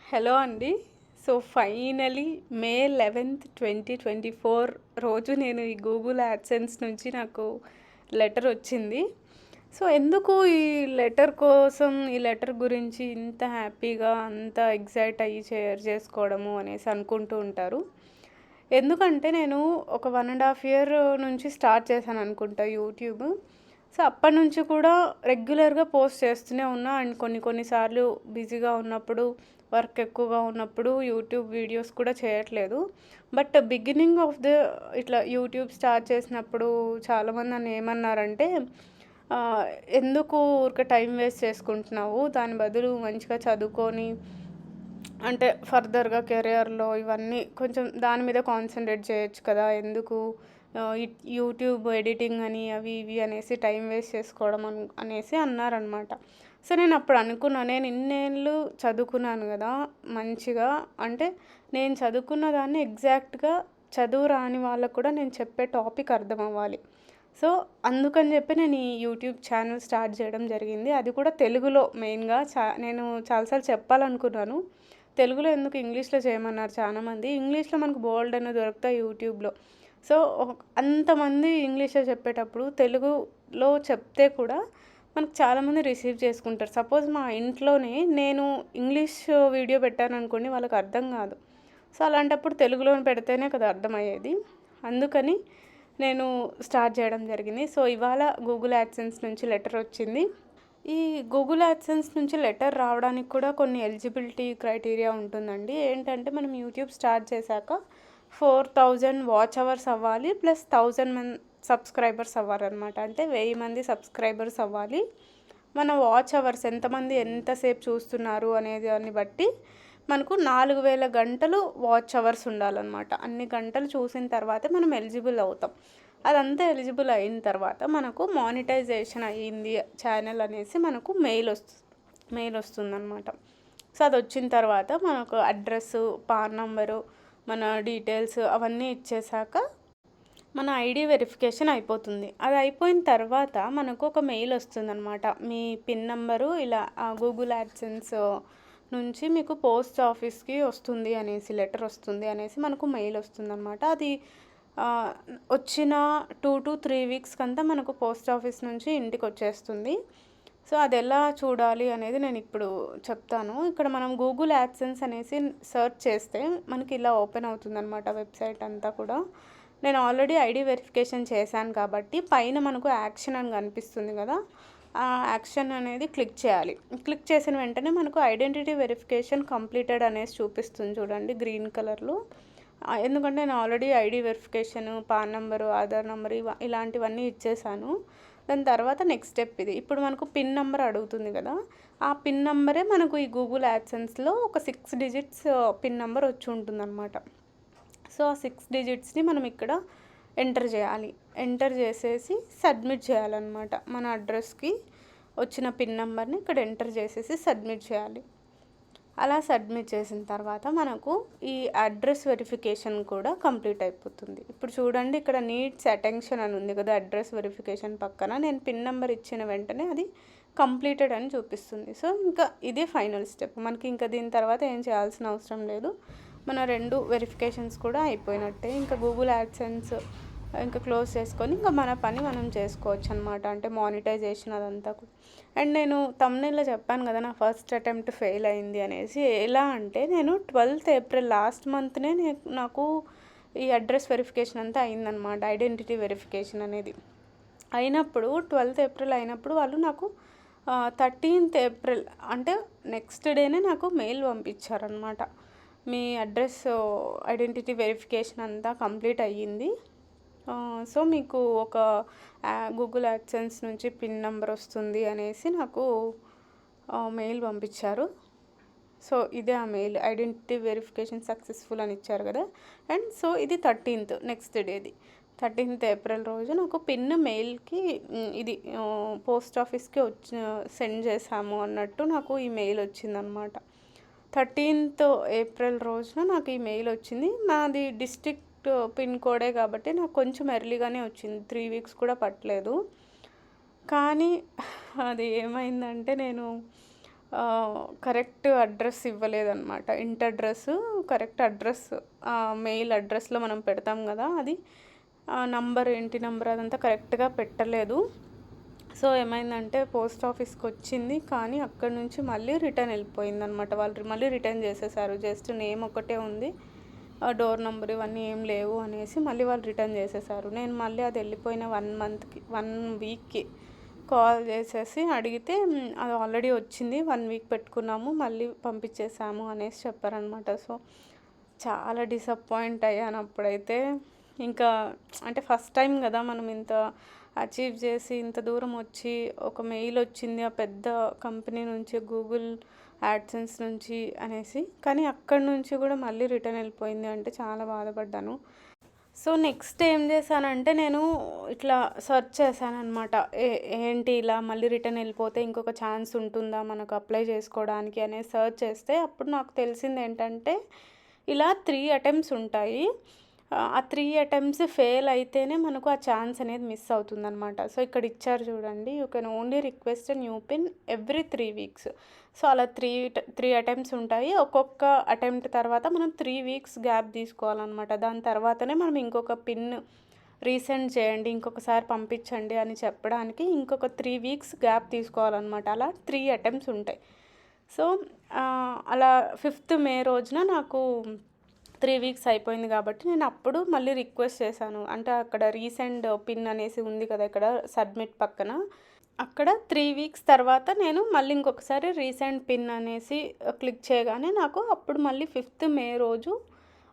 Hello అండి. So, finally మే 11th, 2024 రోజు నేను ఈ గూగుల్ యాడ్‌సెన్స్ నుంచి నాకు లెటరొచ్చింది. సో, ఎందుకు ఈ లెటర్ కోసం, ఈ లెటర్ గురించి ఇంత హ్యాపీగా, అంత ఎక్సైట్ అయ్యి షేర్ చేసుకోవడము అనేసి అనుకుంటూ ఉంటారు. ఎందుకంటే నేను ఒక 1 ½ ఇయర్ నుంచి స్టార్ట్ చేశాననుకుంటా యూట్యూబ్. సో, అప్పటినుంచి కూడా రెగ్యులర్‌గా పోస్ట్ చేస్తూనే ఉన్నా. అండ్ కొన్ని సార్లు బిజీగా ఉన్నప్పుడు, వర్క్ ఎక్కువగా ఉన్నప్పుడు యూట్యూబ్ వీడియోస్ కూడా చేయట్లేదు. బట్ బిగినింగ్ ఆఫ్ ద ఇట్లా యూట్యూబ్ స్టార్ట్ చేసినప్పుడు చాలామంది నన్నేమన్నారంటే, ఆహ్, "ఎందుకు ఊరికే టైం వేస్ట్ చేసుకుంటున్నావు? దాని బదులు మంచిగా చదువుకొని అంటే ఫర్దర్‌గా కెరియర్‌లో ఇవన్నీ కొంచెం దాని మీద కాన్సంట్రేట్ చేయొచ్చు కదా! ఎందుకు యూట్యూబ్ ఎడిటింగ్ అని అవి ఇవి అనేసి టైం వేస్ట్ చేసుకోవడం అనేసి అన్నారనమాట. సో, నేనప్పుడు అనుకున్నా నేను ఇన్నేళ్ళు చదువుకున్నాను గదా! మంచిగా అంటే నేను చదువుకున్న దాన్ని ఎగ్జాక్ట్‌గా చదువు రాని వాళ్ళకి కూడా నేను చెప్పే టాపిక్ అర్థమవ్వాలి. సో, అందుకని జెప్పి నేను ఈ యూట్యూబ్ ఛానల్ స్టార్ట్ జేయడం జరిగింది. అది కూడా తెలుగులో మెయిన్‌గా నేను చాలా సార్లు చెప్పాలనుకున్నాను. తెలుగులో ఎందుకు ఇంగ్లీష్‌లో చేయమన్నారు చాలామంది. ఇంగ్లీష్‌లో మనకు బోలెడన్ని దొరుకుతాయి యూట్యూబ్‌లో. సో, అంతమంది ఇంగ్లీష్‌లో చెప్పేటప్పుడు తెలుగులో చెప్తే కూడా మనకు చాలామంది రిసీవ్ చేసుకుంటారు. సపోజ్ మా ఇంట్లోనే నేను ఇంగ్లీష్ వీడియో పెట్టాననుకోండి వాళ్ళకి అర్థం గాదు. సో, అలాంటప్పుడు తెలుగులోనే పెడితేనే కదా అర్థమయ్యేది. అందుకని నేను స్టార్ట్ చేయడం జరిగింది. సో, ఇవాళ గూగుల్ యాడ్‌సెన్స్ నుంచి లెటరొచ్చింది. ఈ గూగుల్ యాడ్‌సెన్స్ నుంచి లెటర్ రావడానికి కూడా కొన్ని ఎలిజిబిలిటీ క్రైటీరియా ఉంటుందండి. ఏంటంటే మనం యూట్యూబ్ స్టార్ట్ చేశాక 4000 వాచ్ అవర్స్ అవ్వాలి. ప్లస్ 1000 సబ్స్క్రైబర్స్ అవ్వాలనమాట. అంటే 1000 మంది సబ్స్క్రైబర్స్ అవ్వాలి. మన వాచ్ అవర్స్ ఎంతమంది ఎంతసేపు చూస్తున్నారు అనే దాన్ని బట్టి మనకు 4000 గంటలు వాచ్ అవర్స్ ఉండాలనమాట. అన్ని గంటలు చూసిన తర్వాతే మనం ఎలిజిబుల్ అవుతాం. అదంతా ఎలిజిబుల్ అయిన తర్వాత మనకు మానిటైజేషన్ అయ్యింది ఛానల్ అనేసి మనకు మెయిల్ వస్తుందనమాట. సో, అదొచ్చిన తర్వాత మనకు అడ్రస్సు, పాన్ నంబరు, మన డీటెయిల్స్ అవన్నీ ఇచ్చేసాక మన ఐడీ వెరిఫికేషన్ అయిపోతుంది. అది అయిపోయిన తర్వాత మనకు ఒక మెయిల్ వస్తుందనమాట. మీ పిన్ నంబరు ఇలా గూగుల్ యాడ్‌సెన్స్ నుంచి మీకు పోస్ట్ ఆఫీస్‌కి వస్తుంది అనేసి లెటర్ వస్తుంది అనేసి మనకు మెయిల్ వస్తుందనమాట. అది ఆహ్, వచ్చిన 2-3 వీక్స్‌కంతా మనకు పోస్ట్ ఆఫీస్ నుంచి ఇంటికొచ్చేస్తుంది. సో, అదెలా చూడాలి అనేది నేనిప్పుడు చెప్తాను. ఇక్కడ మనం గూగుల్ యాడ్‌సెన్స్ అనేసి సెర్చ్ చేస్తే మనకి ఇలా ఓపెన్ అవుతుందనమాట వెబ్‌సైట్ అంతా కూడా. నేను ఆల్రెడీ ఐడీ వెరిఫికేషన్ చేశాను కాబట్టి పైన మనకు యాక్షన్ అని కనిపిస్తుంది కదా! ఆ యాక్షన్ అనేది క్లిక్ చేయాలి. క్లిక్ చేసిన వెంటనే మనకు ఐడెంటిటీ వెరిఫికేషన్ కంప్లీటెడ్ అనేసి చూపిస్తుంది చూడండి గ్రీన్ కలర్‌లో. ఎందుకంటే నేను already ID verification, pan number, Aadhaar number ఇలాంటివన్నీ ఇచ్చేసాను. దాని తర్వాత నెక్స్ట్ స్టెప్ ఇది. ఇప్పుడు మనకు పిన్ నంబర్ అడుగుతుంది కదా! ఆ పిన్ నంబరే మనకు ఈ గూగుల్ యాడ్‌సెన్స్‌లో ఒక 6 డిజిట్స్ పిన్ నంబర్ వచ్చి ఉంటుందనమాట. సో, ఆ 6 డిజిట్స్‌ని మనం ఇక్కడ ఎంటర్ చేయాలి. ఎంటర్ చేసేసి సబ్మిట్ చేయాలనమాట. మన అడ్రస్‌కి వచ్చిన పిన్ నంబర్‌ని ఇక్కడ ఎంటర్ చేసేసి సబ్మిట్ చేయాలి. అలా సబ్మిట్ చేసిన తర్వాత మనకు ఈ అడ్రస్ వెరిఫికేషన్ కూడా కంప్లీట్ అయిపోతుంది. ఇప్పుడు చూడండి ఇక్కడ నీడ్స్ అటెన్షన్ అని ఉంది కదా! అడ్రస్ వెరిఫికేషన్ పక్కన నేను పిన్ నంబర్ ఇచ్చిన వెంటనే అది కంప్లీటెడ్ అని చూపిస్తుంది. సో, ఇంకా ఇదే ఫైనల్ స్టెప్. మనకి ఇంకా దీని తర్వాత ఏం చేయాల్సిన అవసరం లేదు. మన 2 వెరిఫికేషన్స్ కూడా అయిపోయినట్టే. ఇంకా గూగుల్ యాడ్‌సెన్స్ ఇంకా క్లోజ్ చేసుకొని ఇంకా మన పని మనం చేసుకోవచ్చనమాట. అంటే మానిటైజేషన్ అదంతా కూడా. అండ్ నేను థంబ్‌నెయిల్‌లో చెప్పాను కదా! నా ఫస్ట్ అటెంప్ట్ ఫెయిల్ అయింది అనేసి. ఎలా అంటే నేను 12th ఏప్రిల్ లాస్ట్ మంత్‌నే నాకు ఈ అడ్రస్ వెరిఫికేషన్ అంతా అయిందనమాట. ఐడెంటిటీ వెరిఫికేషన్ అనేది. అయినప్పుడు 12th ఏప్రిల్ అయినప్పుడు వాళ్ళు నాకు 13th ఏప్రిల్ అంటే నెక్స్ట్ డేనే నాకు మెయిల్ పంపించారనమాట. మీ అడ్రస్ ఐడెంటిటీ వెరిఫికేషన్ అంతా కంప్లీట్ అయ్యింది. సో, మీకు ఒక గూగుల్ యాడ్‌సెన్స్ నుంచి పిన్ నంబర్ వస్తుంది అనేసి నాకు మెయిల్ పంపించారు. సో, ఇదే ఆ మెయిల్ ఐడెంటిటీ వెరిఫికేషన్ సక్సెస్‌ఫుల్ అని ఇచ్చారు కదా! అండ్ సో, ఇది 13th నెక్స్ట్ డేది. 13th ఏప్రిల్ రోజు నాకు పిన్ మెయిల్‌కి ఇది పోస్ట్ ఆఫీస్‌కి సెండ్ చేశాము అన్నట్టు నాకు ఈ మెయిల్ వచ్చిందనమాట. 13th ఏప్రిల్ రోజున నాకు ఈ మెయిల్ వచ్చింది. నాది డిస్ట్రిక్ట్ పిన్ కోడే కాబట్టి నాకు కొంచెం ఎర్లీగానే వచ్చింది. 3 వీక్స్ కూడా పట్టలేదు. కానీ అది ఏమైందంటే నేను కరెక్ట్ అడ్రస్ ఇవ్వలేదన్నమాట. ఇంటి అడ్రస్సు, కరెక్ట్ అడ్రస్ మెయిల్ అడ్రస్‌లో మనం పెడతాం గదా! అది నంబర్, ఇంటి నంబర్ అదంతా కరెక్ట్‌గా పెట్టలేదు. సో, ఏమైందంటే పోస్ట్ ఆఫీస్‌కొచ్చింది. కానీ అక్కడి నుంచి మళ్ళీ రిటర్న్ వెళ్ళిపోయిందనమాట. వాళ్ళు మళ్ళీ రిటర్న్ చేసేసారు. జస్ట్ నేమ్ ఒకటే ఉంది. డోర్ నంబర్ ఇవన్నీ ఏం లేవు అనేసి మళ్ళీ వాళ్ళు రిటర్న్ చేసేసారు. నేను మళ్ళీ అది వెళ్ళిపోయిన 1 వీక్‌కి కాల్ చేసేసి అడిగితే అది ఆల్రెడీ వచ్చింది. 1 వీక్ పెట్టుకున్నాము. మళ్ళీ పంపించేసాము అనేసి చెప్పారనమాట. సో, చాలా డిసప్పాయింట్ అయ్యాను అప్పుడైతే. ఇంకా అంటే ఫస్ట్ టైం గదా! మనం ఇంత అచీవ్ చేసి, ఇంత దూరం వచ్చి, ఒక మెయిల్ వచ్చింది ఆ పెద్ద కంపెనీ నుంచి, గూగుల్ యాడ్సెన్స్ నుంచి అనేసి. కానీ అక్కడి నుంచి కూడా మళ్ళీ రిటర్న్ వెళ్ళిపోయింది అంటే చాలా బాధపడ్డాను. సో, నెక్స్ట్ ఏం చేశానంటే నేను ఇట్లా సెర్చ్ చేశాననమాట. ఏంటి ఇలా మళ్ళీ రిటర్న్ వెళ్ళిపోతే ఇంకొక ఛాన్స్ ఉంటుందా మనకు అప్లై చేసుకోవడానికి అనేది సెర్చ్ చేస్తే అప్పుడు నాకు తెలిసిందేంటంటే ఇలా 3 అటెంప్ట్స్ ఉంటాయి. ఆ 3 అటెంప్ట్స్ ఫెయిల్ అయితేనే మనకు ఆ ఛాన్స్ అనేది మిస్ అవుతుందనమాట. సో, ఇక్కడ ఇచ్చారు చూడండి. You can only request a new pin every 3 weeks. So, అలా 3 అటెంప్ట్స్ ఉంటాయి. ఒక్కొక్క అటెంప్ట్ తర్వాత మనం 3 వీక్స్ గ్యాప్ తీసుకోవాలనమాట. దాని తర్వాతనే మనం ఇంకొక పిన్ రీసెండ్ చేయండి, ఇంకొకసారి పంపించండి అని చెప్పడానికి ఇంకొక 3 వీక్స్ గ్యాప్ తీసుకోవాలనమాట. అలా 3 అటెంప్ట్స్ ఉంటాయి. సో, అలా 5th మే రోజున నాకు 3 వీక్స్ అయిపోయింది కాబట్టి నేను అప్పుడు మళ్ళీ రిక్వెస్ట్ చేశాను. అంటే అక్కడ రీసెండ్ పిన్ అనేసి ఉంది కదా! ఇక్కడ సబ్మిట్ పక్కన. అక్కడ 3 వీక్స్ తర్వాత నేను మళ్ళీ ఇంకొకసారి రీసెండ్ పిన్ అనేసి క్లిక్ చేయగానే నాకు అప్పుడు మళ్ళీ 5th మే రోజు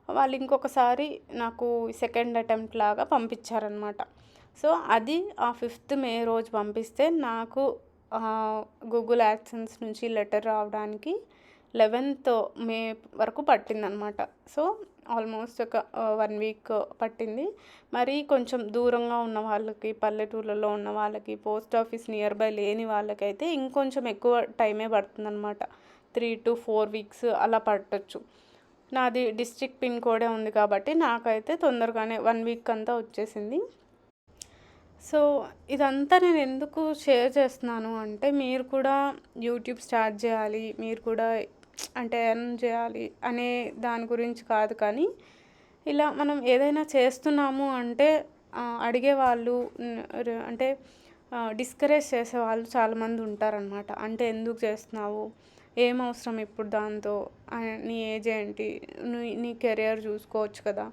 వాళ్ళు ఇంకొకసారి నాకు సెకండ్ అటెంప్ట్ లాగా పంపించారనమాట. సో, అది ఆ 5th మే రోజు పంపిస్తే నాకు గూగుల్ యాడ్సెన్స్ నుంచి లెటర్ రావడానికి 11th మే వరకు పట్టిందనమాట. సో, ఆల్మోస్ట్ ఒక 1 వీక్ పట్టింది. మరి కొంచెం దూరంగా ఉన్న వాళ్ళకి, పల్లెటూర్లలో ఉన్న వాళ్ళకి, పోస్ట్ ఆఫీస్ నియర్ బై లేని వాళ్ళకైతే ఇంకొంచెం ఎక్కువ టైమే పడుతుందనమాట. 3-4 వీక్స్ అలా పట్టొచ్చు. నాది డిస్ట్రిక్ట్ పిన్ కోడే ఉంది కాబట్టి నాకైతే తొందరగానే 1 వీక్ అంతా వచ్చేసింది. సో, ఇదంతా నేను ఎందుకు షేర్ చేస్తున్నాను అంటే మీరు కూడా యూట్యూబ్ స్టార్ట్ చేయాలి, మీరు కూడా అంటే ఎర్న్ చేయాలి అనే దాని గురించి కాదు. కానీ ఇలా మనం ఏదైనా చేస్తున్నాము అంటే అడిగేవాళ్ళు అంటే డిస్కరేజ్ చేసేవాళ్ళు చాలామంది ఉంటారనమాట. అంటే ఎందుకు చేస్తున్నావు, ఏం అవసరం ఇప్పుడు దాంతో, నీ ఏజ్ ఏంటి, నీ కెరియర్ చూసుకోవచ్చు కదా,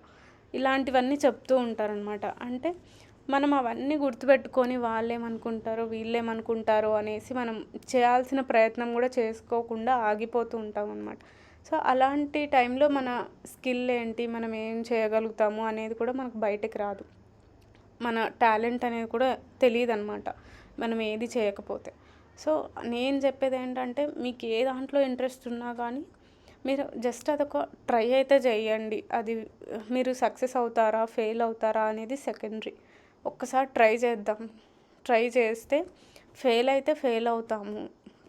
ఇలాంటివన్నీ చెప్తూ ఉంటారనమాట. అంటే మనం అవన్నీ గుర్తుపెట్టుకొని వాళ్ళేమనుకుంటారో, వీళ్ళేమనుకుంటారో అనేసి మనం చేయాల్సిన ప్రయత్నం కూడా చేసుకోకుండా ఆగిపోతూ ఉంటామన్నమాట. సో, అలాంటి టైంలో మన స్కిల్ ఏంటి, మనం ఏం చేయగలుగుతాము అనేది కూడా మనకు బయటకి రాదు. మన టాలెంట్ అనేది కూడా తెలీదనమాట మనం ఏది చేయకపోతే. సో, నేను చెప్పేదేంటంటే మీకు ఏ దాంట్లో ఇంట్రెస్ట్ ఉన్నా కానీ మీరు జస్ట్ అదొక ట్రై అయితే చేయండి. అది మీరు సక్సెస్ అవుతారా, ఫెయిల్ అవుతారా అనేది సెకండరీ. ఒక్కసారి ట్రై చేద్దాం. ట్రై చేస్తే ఫెయిల్ అయితే ఫెయిల్ అవుతాము,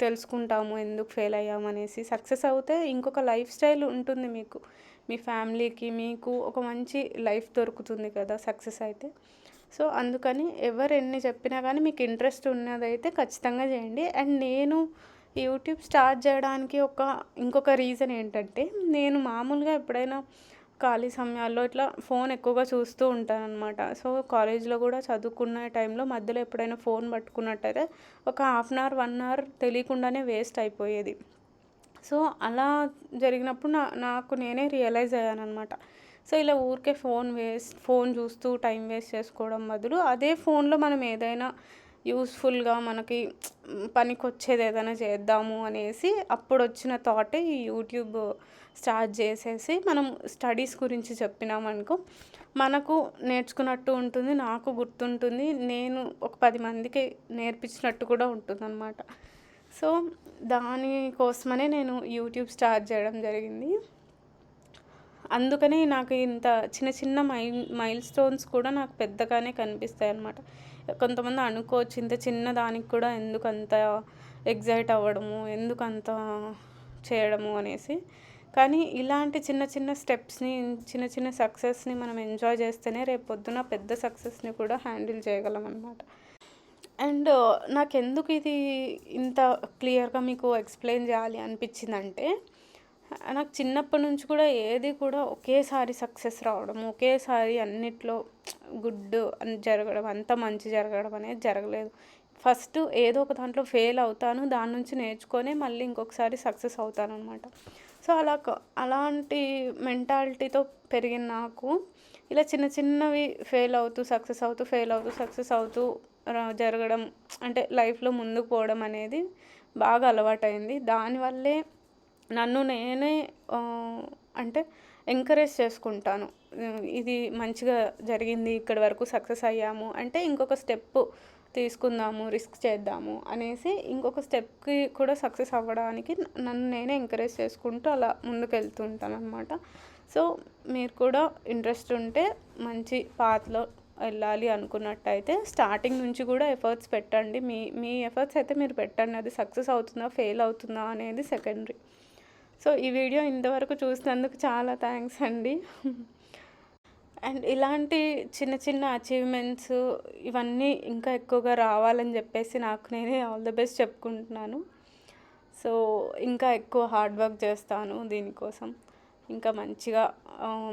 తెలుసుకుంటాము ఎందుకు ఫెయిల్ అయ్యామనేసి. సక్సెస్ అవుతే ఇంకొక లైఫ్ స్టైల్ ఉంటుంది మీకు, మీ ఫ్యామిలీకి, మీకు ఒక మంచి లైఫ్ దొరుకుతుంది కదా సక్సెస్ అయితే. సో, అందుకని ఎవరు ఎన్ని చెప్పినా కానీ మీకు ఇంట్రెస్ట్ ఉన్నదైతే ఖచ్చితంగా చేయండి. అండ్ నేను యూట్యూబ్ స్టార్ట్ చేయడానికి ఇంకొక రీజన్ ఏంటంటే నేను మామూలుగా ఎప్పుడైనా ఖాళీ సమయాల్లో ఇట్లా ఫోన్ ఎక్కువగా చూస్తూ ఉంటానన్నమాట. సో, కాలేజ్లో కూడా చదువుకునే టైంలో మధ్యలో ఎప్పుడైనా ఫోన్ పట్టుకున్నట్టయితే ఒక హాఫ్ అన్ అవర్, 1 అవర్ తెలియకుండానే వేస్ట్ అయిపోయేది. సో, అలా జరిగినప్పుడు నాకు నేనే రియలైజ్ అయ్యాననమాట. సో, ఇలా ఊరికే ఫోన్ చూస్తూ టైం వేస్ట్ చేసుకోవడం బదులు అదే ఫోన్లో మనం ఏదైనా యూస్ఫుల్గా మనకి పనికొచ్చేది ఏదైనా చేద్దాము అనేసి అప్పుడొచ్చిన థాటే ఈ యూట్యూబ్ స్టార్ట్ చేసేసి మనం స్టడీస్ గురించి చెప్పినామనుకో మనకు నేర్చుకున్నట్టు ఉంటుంది, నాకు గుర్తుంటుంది, నేను ఒక 10 మందికి నేర్పించినట్టు కూడా ఉంటుందన్నమాట. సో, దానికోసమనే నేను యూట్యూబ్ స్టార్ట్ చేయడం జరిగింది. అందుకని నాకు ఇంత చిన్న చిన్న మైల్ స్టోన్స్ కూడా నాకు పెద్దగానే కనిపిస్తాయన్నమాట. కొంతమంది అనుకోవచ్చు ఇంత చిన్న దానికి కూడా ఎందుకంత ఎగ్జైట్ అవ్వడము, ఎందుకంత చేయడము అనేసి. కానీ ఇలాంటి చిన్న చిన్న స్టెప్స్‌ని, చిన్న చిన్న సక్సెస్‌ని మనం ఎంజాయ్ చేస్తేనే రేపు పొద్దున పెద్ద సక్సెస్‌ని కూడా హ్యాండిల్ చేయగలం అన్నమాట. అండ్ నాకెందుకు ఇది ఇంత క్లియర్‌గా మీకు ఎక్స్‌ప్లెయిన్ జేయాలి అనిపిచ్చిందంటే, నాకు చిన్నప్పటి నుంచి కూడా ఏది కూడా ఒకేసారి సక్సెస్ రావడం, ఒకేసారి అన్నిట్లో గుడ్ అని జరగడం, అంతా మంచి జరగడం అనేది జరగలేదు. ఫస్ట్ ఏదో ఒక దాంట్లో ఫెయిల్ అవుతాను. దాని నుంచి నేర్చుకొని మళ్ళీ ఇంకొకసారి సక్సెస్ అవుతాననమాట. సో, అలాంటి మెంటాలిటీతో పెరిగిన నాకు ఇలా చిన్న చిన్నవి ఫెయిల్ అవుతూ, సక్సెస్ అవుతూ, ఫెయిల్ అవుతూ, సక్సెస్ అవుతూ జరగడం అంటే లైఫ్‌లో ముందుకు పోవడం అనేది బాగా అలవాటయింది. దానివల్లే నన్ను నేనే అంటే ఎంకరేజ్ చేసుకుంటాను. ఇది మంచిగా జరిగింది. ఇక్కడి వరకు సక్సెస్ అయ్యాము అంటే ఇంకొక స్టెప్పు తీసుకుందాము, రిస్క్ చేద్దాము అనేసి ఇంకొక స్టెప్‌కి కూడా సక్సెస్ అవ్వడానికి నన్ను నేనే ఎంకరేజ్ చేసుకుంటూ అలా ముందుకెళ్తూ ఉంటాననమాట. సో, మీరు కూడా ఇంట్రెస్ట్ ఉంటే మంచి పాత్‌లో వెళ్ళాలి అనుకున్నట్టయితే స్టార్టింగ్ నుంచి కూడా ఎఫర్ట్స్ పెట్టండి. మీ మీ ఎఫర్ట్స్ అయితే మీరు పెట్టండి. అది సక్సెస్ అవుతుందా, ఫెయిల్ అవుతుందా అనేది సెకండరీ. సో, ఈ వీడియో ఇంతవరకు చూసినందుకు చాలా థ్యాంక్స్ అండి. అండ్ ఇలాంటి చిన్న చిన్న అచీవ్‌మెంట్స్ ఇవన్నీ ఇంకా ఎక్కువగా రావాలని జెప్పేసి నాకు నేనే ఆల్ ది బెస్ట్ చెప్పుకుంటున్నాను. సో, ఇంకా ఎక్కువ హార్డ్ వర్క్ చేస్తాను దీనికోసం. ఇంకా మంచిగా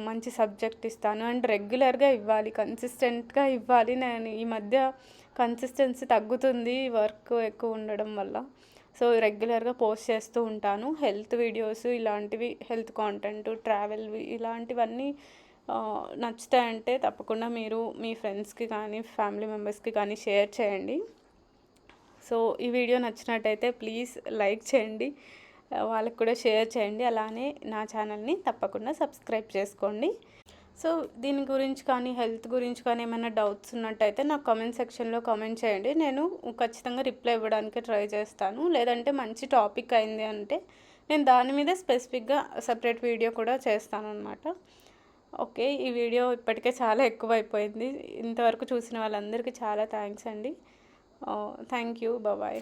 మంచి సబ్జెక్ట్ ఇస్తాను. అండ్ రెగ్యులర్‌గా ఇవ్వాలి. కన్సిస్టెంట్‌గా ఇవ్వాలి. నేను ఈ మధ్య కన్సిస్టెన్సీ తగ్గుతుంది వర్క్ ఎక్కువ ఉండడం వల్ల. సో, రెగ్యులర్‌గా పోస్ట్ చేస్తూ ఉంటాను. హెల్త్ వీడియోస్ ఇలాంటివి హెల్త్ కాంటెంట్, ట్రావెల్‌వి ఇలాంటివన్నీ నచ్చుతాయంటే తప్పకుండా మీరు మీ ఫ్రెండ్స్‌కి కానీ, ఫ్యామిలీ మెంబర్స్‌కి కానీ షేర్ చేయండి. సో, ఈ వీడియో నచ్చినట్టయితే ప్లీజ్ లైక్ చేయండి. వాళ్ళకి కూడా షేర్ చేయండి. అలానే నా ఛానల్‌ని తప్పకుండా సబ్స్క్రైబ్ చేసుకోండి. సో, దీని గురించి కానీ, హెల్త్ గురించి కానీ ఏమైనా డౌట్స్ ఉన్నట్టయితే నాకు కామెంట్ సెక్షన్‌లో కామెంట్ చేయండి. నేను ఖచ్చితంగా రిప్లై ఇవ్వడానికి ట్రై చేస్తాను. లేదంటే మంచి టాపిక్ అయింది అంటే నేను దాని మీద స్పెసిఫిక్‌గా సెపరేట్ వీడియో కూడా చేస్తాననమాట. ఓకే. ఈ వీడియో ఇప్పటికే చాలా ఎక్కువైపోయింది. ఇంతవరకు చూసిన వాళ్ళందరికీ చాలా థ్యాంక్స్ అండి. Thank you. బాయ్.